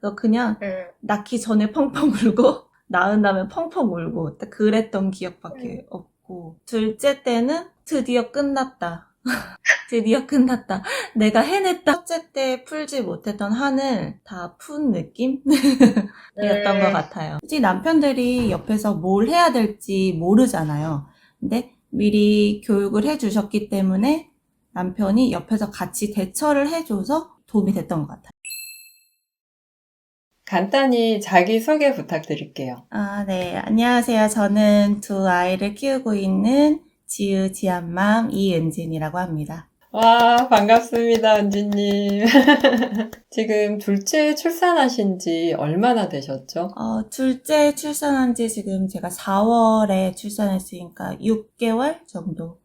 그래서 그냥 낳기 전에 펑펑 울고 낳은 다음에 펑펑 울고 딱 그랬던 기억밖에 없고, 둘째 때는 드디어 끝났다. 드디어 끝났다. 내가 해냈다. 첫째 때 풀지 못했던 한을 다 푼 느낌? 이었던 것 같아요. 솔직히 남편들이 옆에서 뭘 해야 될지 모르잖아요. 근데 미리 교육을 해주셨기 때문에 남편이 옆에서 같이 대처를 해줘서 도움이 됐던 것 같아요. 간단히 자기소개 부탁드릴게요. 네. 안녕하세요. 저는 두 아이를 키우고 있는 지안맘 이은진이라고 합니다. 와, 반갑습니다, 은지님. 지금 둘째 출산하신 지 얼마나 되셨죠? 둘째 출산한 지 지금 제가 4월에 출산했으니까 6개월 정도.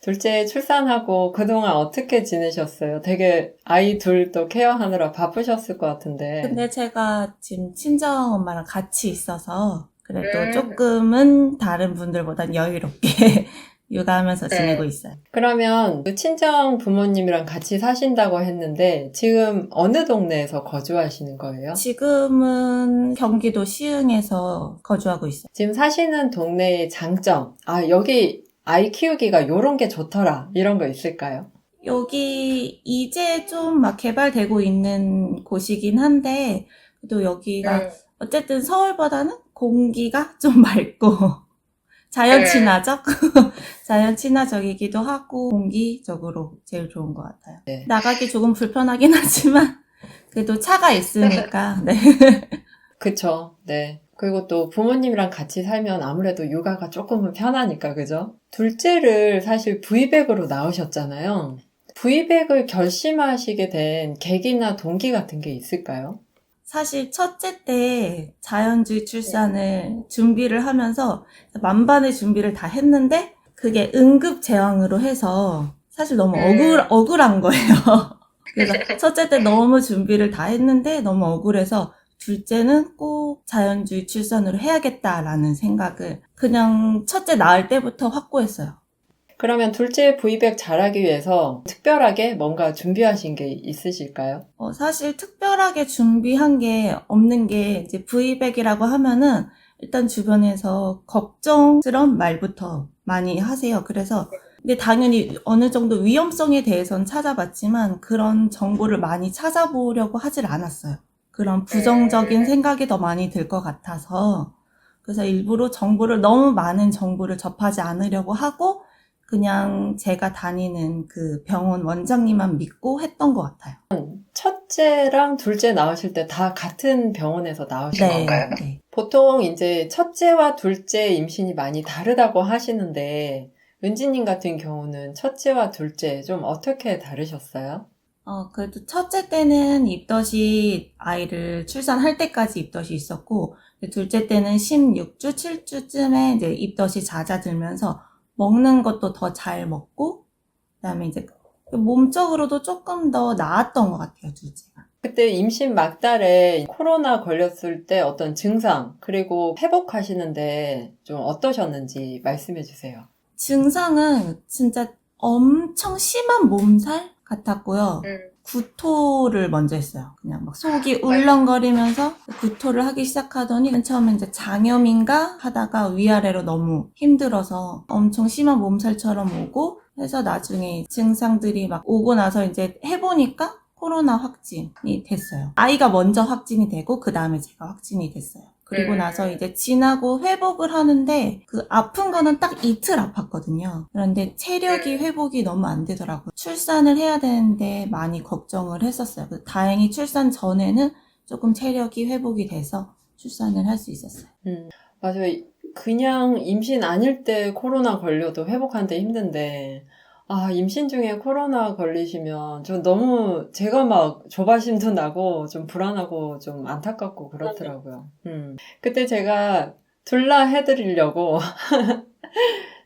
둘째 출산하고 그동안 어떻게 지내셨어요? 되게 아이 둘도 케어하느라 바쁘셨을 것 같은데. 근데 제가 지금 친정엄마랑 같이 있어서 그래도 조금은 다른 분들보단 여유롭게 육아하면서 지내고 있어요. 그러면 그 친정 부모님이랑 같이 사신다고 했는데 지금 어느 동네에서 거주하시는 거예요? 지금은 경기도 시흥에서 거주하고 있어요. 지금 사시는 동네의 장점, 여기 아이 키우기가 요런 게 좋더라, 이런 거 있을까요? 여기 이제 좀 막 개발되고 있는 곳이긴 한데, 또 여기가 어쨌든 서울보다는 공기가 좀 맑고, 자연 친화적? 자연 친화적이기도 하고, 공기적으로 제일 좋은 것 같아요. 네. 나가기 조금 불편하긴 하지만, 그래도 차가 있으니까, 네. 그쵸, 네. 그리고 또 부모님이랑 같이 살면 아무래도 육아가 조금은 편하니까, 그죠? 둘째를 사실 V백으로 낳으셨잖아요. V백을 결심하시게 된 계기나 동기 같은 게 있을까요? 사실 첫째 때 자연주의 출산을 준비를 하면서 만반의 준비를 다 했는데 그게 응급제왕으로 해서 사실 너무 억울한 거예요. 그래서 첫째 때 너무 준비를 다 했는데 너무 억울해서 둘째는 꼭 자연주의 출산으로 해야겠다라는 생각을 그냥 첫째 낳을 때부터 확고했어요. 그러면 둘째 V백 잘하기 위해서 특별하게 뭔가 준비하신 게 있으실까요? 사실 특별하게 준비한 게 없는 게 이제 V백이라고 하면은 일단 주변에서 걱정스러운 말부터 많이 하세요. 그래서 근데 당연히 어느 정도 위험성에 대해서는 찾아봤지만 그런 정보를 많이 찾아보려고 하질 않았어요. 그런 부정적인 생각이 더 많이 들 것 같아서 그래서 일부러 너무 많은 정보를 접하지 않으려고 하고 그냥 제가 다니는 그 병원 원장님만 믿고 했던 것 같아요. 첫째랑 둘째 낳으실 때 다 같은 병원에서 낳으신 건가요? 네. 보통 이제 첫째와 둘째 임신이 많이 다르다고 하시는데, 은지님 같은 경우는 첫째와 둘째 좀 어떻게 다르셨어요? 그래도 첫째 때는 입덧이 아이를 출산할 때까지 입덧이 있었고, 둘째 때는 16주, 7주쯤에 이제 입덧이 잦아들면서 먹는 것도 더 잘 먹고, 그다음에 이제 몸적으로도 조금 더 나았던 것 같아요, 둘째가. 그때 임신 막달에 코로나 걸렸을 때 어떤 증상, 그리고 회복하시는데 좀 어떠셨는지 말씀해 주세요. 증상은 진짜 엄청 심한 몸살 같았고요. 구토를 먼저 했어요. 그냥 막 속이 울렁거리면서 구토를 하기 시작하더니 맨 처음에 이제 장염인가 하다가 위아래로 너무 힘들어서 엄청 심한 몸살처럼 오고 해서 나중에 증상들이 막 오고 나서 이제 해보니까 코로나 확진이 됐어요. 아이가 먼저 확진이 되고 그 다음에 제가 확진이 됐어요. 그리고 나서 이제 지나고 회복을 하는데 그 아픈 거는 딱 이틀 아팠거든요. 그런데 체력이 회복이 너무 안 되더라고요. 출산을 해야 되는데 많이 걱정을 했었어요. 다행히 출산 전에는 조금 체력이 회복이 돼서 출산을 할 수 있었어요. 맞아요. 그냥 임신 아닐 때 코로나 걸려도 회복하는데 힘든데, 임신 중에 코로나 걸리시면 좀 너무 제가 막 조바심도 나고 좀 불안하고 좀 안타깝고 그렇더라고요. 그때 제가 둘라 해드리려고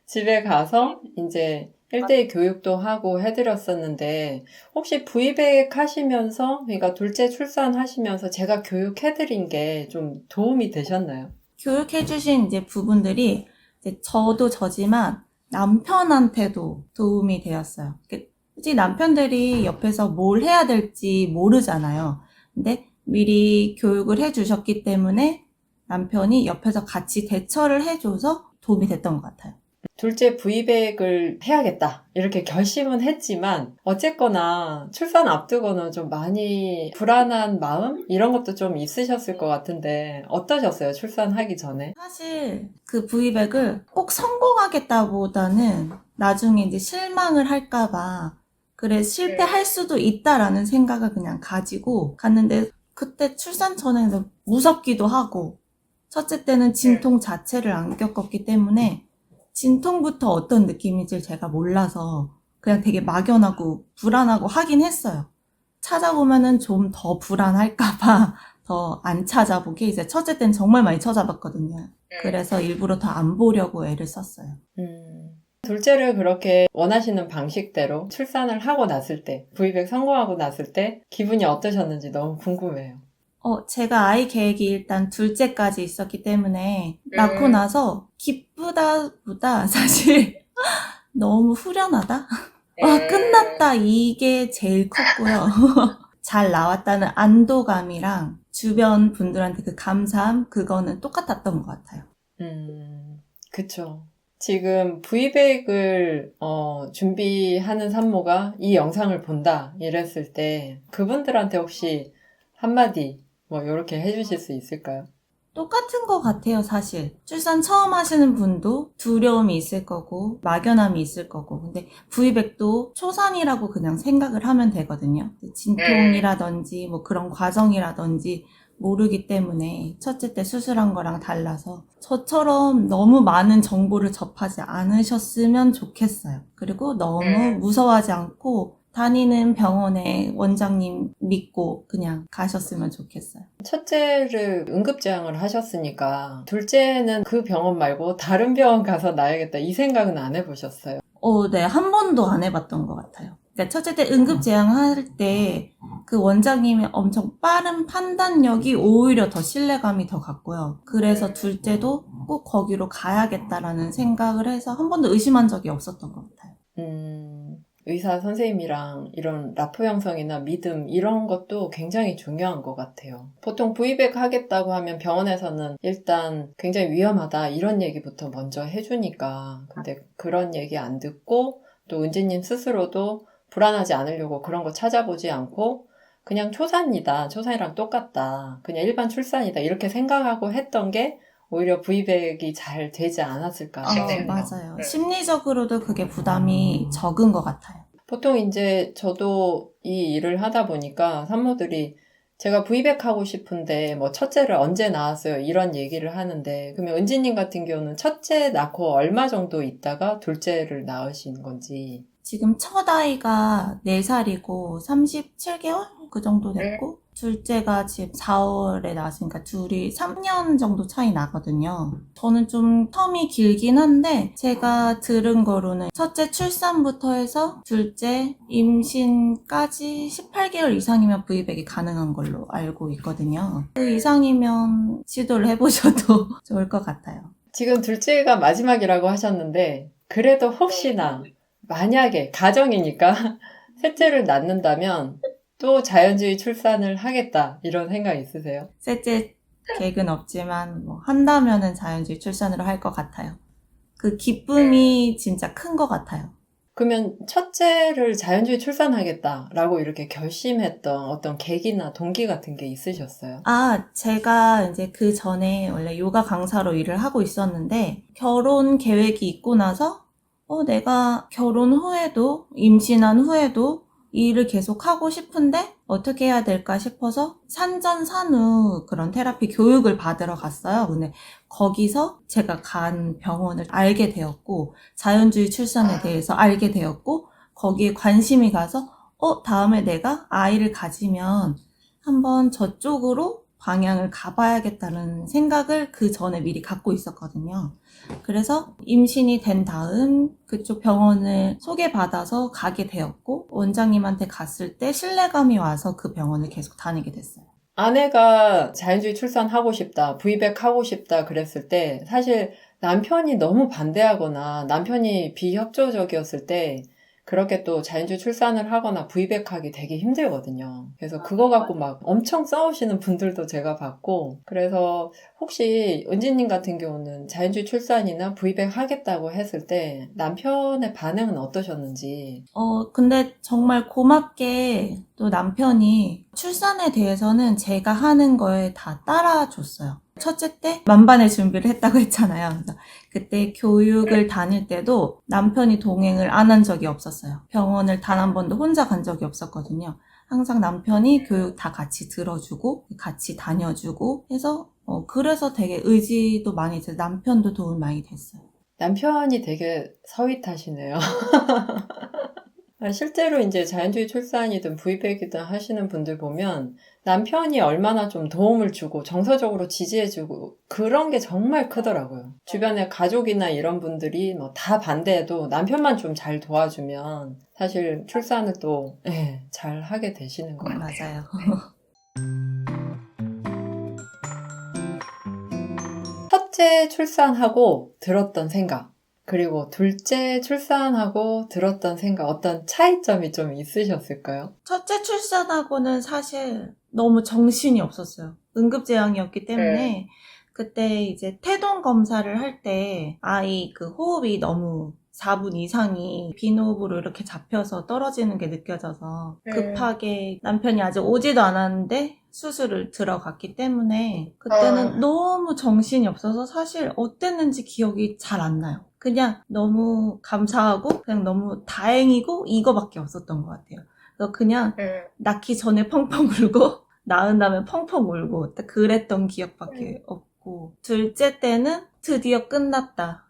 집에 가서 이제 1대1 교육도 하고 해드렸었는데, 혹시 V백 하시면서, 그러니까 둘째 출산하시면서 제가 교육해드린 게 좀 도움이 되셨나요? 교육해주신 이제 부분들이 이제 저도 저지만 남편한테도 도움이 되었어요. 솔직히 남편들이 옆에서 뭘 해야 될지 모르잖아요. 근데 미리 교육을 해주셨기 때문에 남편이 옆에서 같이 대처를 해줘서 도움이 됐던 것 같아요. 둘째 V백을 해야겠다 이렇게 결심은 했지만 어쨌거나 출산 앞두고는 좀 많이 불안한 마음? 이런 것도 좀 있으셨을 것 같은데 어떠셨어요? 출산하기 전에? 사실 그 V백을 꼭 성공하겠다보다는 나중에 이제 실망을 할까봐 그래 실패할 수도 있다라는 생각을 그냥 가지고 갔는데 그때 출산 전에는 무섭기도 하고 첫째 때는 진통 자체를 안 겪었기 때문에 진통부터 어떤 느낌인지 제가 몰라서 그냥 되게 막연하고 불안하고 하긴 했어요. 찾아보면은 좀 더 불안할까봐 더 안 찾아보게 이제 첫째 때는 정말 많이 찾아봤거든요. 그래서 일부러 더 안 보려고 애를 썼어요. 둘째를 그렇게 원하시는 방식대로 출산을 하고 났을 때, V백 성공하고 났을 때 기분이 어떠셨는지 너무 궁금해요. 제가 아이 계획이 일단 둘째까지 있었기 때문에 낳고 나서 기쁘다보다 사실 너무 후련하다? 와, 끝났다. 이게 제일 컸고요. 잘 나왔다는 안도감이랑 주변 분들한테 그 감사함, 그거는 똑같았던 것 같아요. 그쵸. 지금 V백을 준비하는 산모가 이 영상을 본다 이랬을 때 그분들한테 혹시 한마디 뭐 이렇게 해주실 수 있을까요? 똑같은 것 같아요, 사실. 출산 처음 하시는 분도 두려움이 있을 거고, 막연함이 있을 거고, 근데 V백도 초산이라고 그냥 생각을 하면 되거든요. 진통이라든지, 뭐 그런 과정이라든지 모르기 때문에 첫째 때 수술한 거랑 달라서 저처럼 너무 많은 정보를 접하지 않으셨으면 좋겠어요. 그리고 너무 무서워하지 않고, 다니는 병원에 원장님 믿고 그냥 가셨으면 좋겠어요. 첫째를 응급제왕을 하셨으니까 둘째는 그 병원 말고 다른 병원 가서 놔야겠다 이 생각은 안 해보셨어요? 네, 한 번도 안 해봤던 것 같아요. 그러니까 첫째 때 응급제왕할 때 그 원장님의 엄청 빠른 판단력이 오히려 더 신뢰감이 더 갔고요. 그래서 둘째도 꼭 거기로 가야겠다라는 생각을 해서 한 번도 의심한 적이 없었던 것 같아요. 의사 선생님이랑 이런 라포 형성이나 믿음 이런 것도 굉장히 중요한 것 같아요. 보통 V백 하겠다고 하면 병원에서는 일단 굉장히 위험하다 이런 얘기부터 먼저 해주니까 근데 그런 얘기 안 듣고 또 은지님 스스로도 불안하지 않으려고 그런 거 찾아보지 않고 그냥 초산이다. 초산이랑 똑같다. 그냥 일반 출산이다. 이렇게 생각하고 했던 게 오히려 V백이 잘 되지 않았을까 싶네요. 맞아요. 심리적으로도 그게 부담이 적은 것 같아요. 보통 이제 저도 이 일을 하다 보니까 산모들이 제가 V백 하고 싶은데 뭐 첫째를 언제 낳았어요? 이런 얘기를 하는데 그러면 은지님 같은 경우는 첫째 낳고 얼마 정도 있다가 둘째를 낳으신 건지 지금 첫 아이가 4살이고 37개월? 그 정도 됐고 둘째가 지금 4월에 나왔으니까 둘이 3년 정도 차이 나거든요. 저는 좀 텀이 길긴 한데 제가 들은 거로는 첫째 출산부터 해서 둘째 임신까지 18개월 이상이면 V백이 가능한 걸로 알고 있거든요. 그 이상이면 시도를 해보셔도 좋을 것 같아요. 지금 둘째가 마지막이라고 하셨는데 그래도 혹시나 만약에 가정이니까 셋째를 낳는다면 또 자연주의 출산을 하겠다 이런 생각 있으세요? 셋째 계획은 없지만 뭐 한다면은 자연주의 출산으로 할 것 같아요. 그 기쁨이 진짜 큰 것 같아요. 그러면 첫째를 자연주의 출산하겠다라고 이렇게 결심했던 어떤 계기나 동기 같은 게 있으셨어요? 제가 이제 그 전에 원래 요가 강사로 일을 하고 있었는데 결혼 계획이 있고 나서 내가 결혼 후에도 임신한 후에도 이 일을 계속 하고 싶은데 어떻게 해야 될까 싶어서 산전산후 그런 테라피 교육을 받으러 갔어요. 근데 거기서 제가 간 병원을 알게 되었고 자연주의 출산에 대해서 알게 되었고 거기에 관심이 가서 다음에 내가 아이를 가지면 한번 저쪽으로 방향을 가봐야겠다는 생각을 그 전에 미리 갖고 있었거든요. 그래서 임신이 된 다음 그쪽 병원을 소개받아서 가게 되었고 원장님한테 갔을 때 신뢰감이 와서 그 병원을 계속 다니게 됐어요. 아내가 자연주의 출산하고 싶다, V백 하고 싶다 그랬을 때 사실 남편이 너무 반대하거나 남편이 비협조적이었을 때 그렇게 또 자연주의 출산을 하거나 V백하기 되게 힘들거든요. 그래서 그거 갖고 막 엄청 싸우시는 분들도 제가 봤고, 그래서 혹시 은지님 같은 경우는 자연주의 출산이나 V백 하겠다고 했을 때 남편의 반응은 어떠셨는지. 근데 정말 고맙게 또 남편이 출산에 대해서는 제가 하는 거에 다 따라줬어요. 첫째 때 만반의 준비를 했다고 했잖아요. 그래서 그때 교육을 다닐 때도 남편이 동행을 안 한 적이 없었어요. 병원을 단 한 번도 혼자 간 적이 없었거든요. 항상 남편이 교육 다 같이 들어주고 같이 다녀주고 해서 그래서 되게 의지도 많이 돼서 남편도 도움이 많이 됐어요. 남편이 되게 서윗하시네요. 실제로 이제 자연주의 출산이든 V백이든 하시는 분들 보면 남편이 얼마나 좀 도움을 주고 정서적으로 지지해주고 그런 게 정말 크더라고요. 주변에 가족이나 이런 분들이 뭐 다 반대해도 남편만 좀 잘 도와주면 사실 출산을 또 잘 하게 되시는 것 같아요. 맞아요. 첫째 출산하고 들었던 생각, 그리고 둘째 출산하고 들었던 생각, 어떤 차이점이 좀 있으셨을까요? 첫째 출산하고는 사실 너무 정신이 없었어요. 응급제왕이었기 때문에 그때 이제 태동 검사를 할 때 아이 그 호흡이 너무 4분 이상이 빈호흡으로 이렇게 잡혀서 떨어지는 게 느껴져서 급하게 남편이 아직 오지도 않았는데 수술을 들어갔기 때문에 그때는 너무 정신이 없어서 사실 어땠는지 기억이 잘 안 나요. 그냥 너무 감사하고 그냥 너무 다행이고 이거밖에 없었던 것 같아요. 그래서 그냥 낳기 전에 펑펑 울고 낳은 다음에 펑펑 울고 딱 그랬던 기억밖에 없고 둘째 때는 드디어 끝났다.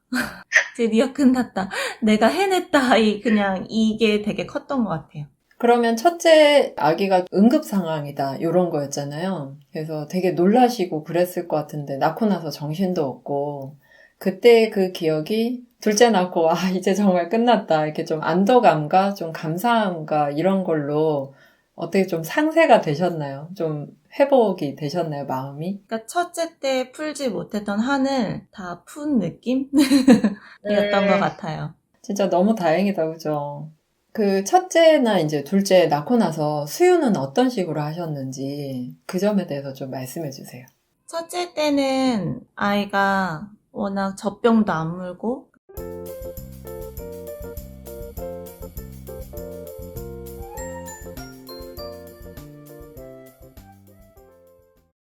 드디어 끝났다. 내가 해냈다. 그냥 이게 되게 컸던 것 같아요. 그러면 첫째 아기가 응급 상황이다 이런 거였잖아요. 그래서 되게 놀라시고 그랬을 것 같은데 낳고 나서 정신도 없고 그때 그 기억이 둘째 낳고 이제 정말 끝났다 이렇게 좀 안도감과 좀 감사함과 이런 걸로 어떻게 좀 상쇄가 되셨나요? 좀 회복이 되셨나요, 마음이? 그러니까 첫째 때 풀지 못했던 한을 다 푼 느낌? 이었던 것 같아요. 진짜 너무 다행이다, 그죠? 그 첫째나 이제 둘째 낳고 나서 수유는 어떤 식으로 하셨는지 그 점에 대해서 좀 말씀해 주세요. 첫째 때는 아이가 워낙 젖병도 안 물고